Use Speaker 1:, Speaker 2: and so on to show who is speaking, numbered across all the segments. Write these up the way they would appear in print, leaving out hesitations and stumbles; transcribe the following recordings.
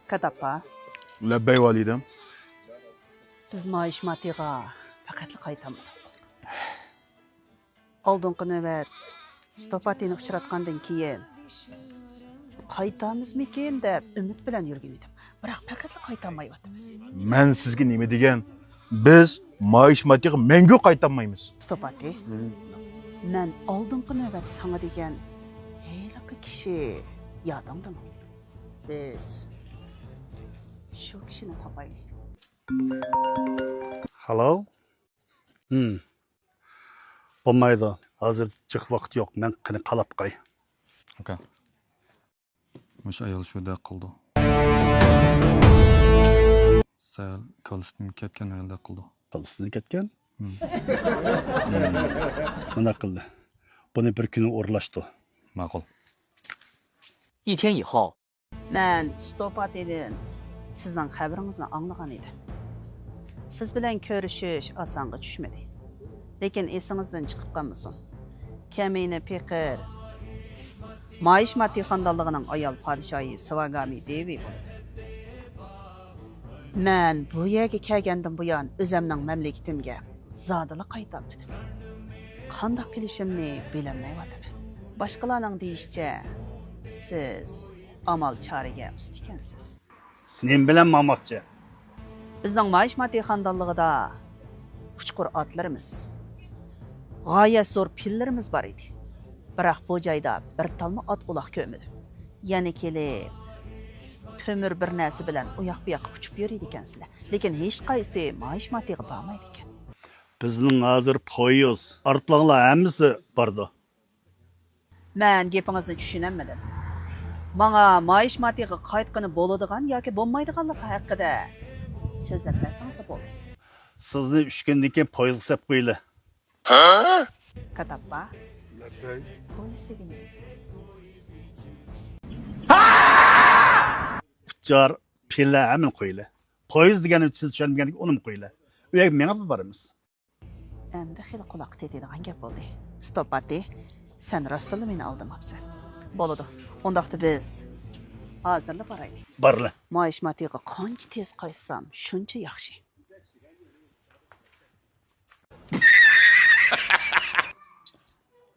Speaker 1: Katappa.
Speaker 2: Labbay validem.
Speaker 1: Biz maaş matiga faqatli qaytamadik. Oldingi navbat stopatini uchratgandan keyin qaytamizmikin deb umid bilan yurgan edim. Biroq faqatli qaytamayapmiz.
Speaker 2: Men sizga nima degan? Biz maaş matiga mengu qaytamaymiz.
Speaker 1: Stopati. Men oldingi navbat sana degan heyliqi kishi yodingdami? Biz shu kishini topaylik.
Speaker 3: Hello? Bo'lmaydi. Hozir chiq vaqt yo'q. Men qani qalab qo'y.
Speaker 4: Aka. Mush ayol shuda qildi. Sal kalstin ketgan ayolda qildi.
Speaker 3: Qalsini ketgan? Mana qildi. Buni bir kuni o'rlashdi.
Speaker 4: Ma'qul.
Speaker 5: 一天以后，
Speaker 1: Men stopatidan sizning xabaringizni anglagan edim. Siz bilan ko'rishish osonga tushmadi. Lekin esingizdan chiqib qolmasin. Kamina Peqir Maaş Mati xandalligining ayol podshohi Svagami Devi. Men bu yerga kelgandan buyon o'zimning mamlakatimga zodila qaytolmadim. Qanday qilishimni bilolmayapman. Boshqalarning deyishicha siz amal choriga ust ekansiz.
Speaker 3: Men bilan mamoqchi.
Speaker 1: Bizning Maaş Mati xandalligida uchqur otlarimiz, g'oyat zo'r pillarimiz bor edi. Biroq bu joyda bir talma ot uloq ko'midi. Yana kelib ko'mir bir narsa bilan u yoq bu yoqqa uchib yuradi ekansizlar. Lekin hech qaysi Maaş Matiga bormaydi ekan.
Speaker 3: Bizning hozir poyuz, ortlarlar hammasi bordi.
Speaker 1: Men gapingizni tushunamadim. Menga Maaş Matiga qaytqani bo'ladigan yoki bo'lmaydiganligi haqida so'zlab bersangiz bo'ladi.
Speaker 3: Sizni 3 kundan keyin poyuz sep qo'yli.
Speaker 1: Katappa. Polis degan.
Speaker 3: Jar pilla hamma qo'yli. Poyuz degani siz tushunmaganlik uni qo'yli. U yer menga boramiz.
Speaker 1: Endi xil quloq tetadigan gap bo'ldi. Stopati, sen rostila meni aldamabsan. Bo'ladi. Undaqda biz hozirla boraylik.
Speaker 3: Borla.
Speaker 1: Maaş Matiga qancha tez qaytsam, shuncha yaxshi.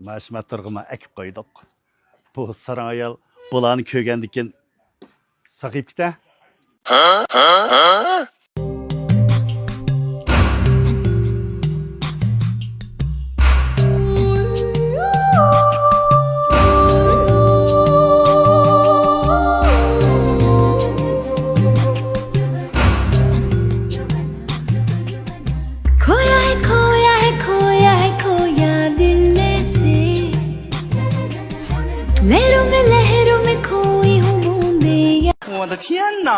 Speaker 3: Mashmatirg'ima akib qo'ydik. Bu saran ayol bularni ko'rgandan keyin saqib keta.
Speaker 6: खोया है खोया है खोया है खोया दिल में से लहरों में खोई हूँ बूंदे
Speaker 5: 我的天哪！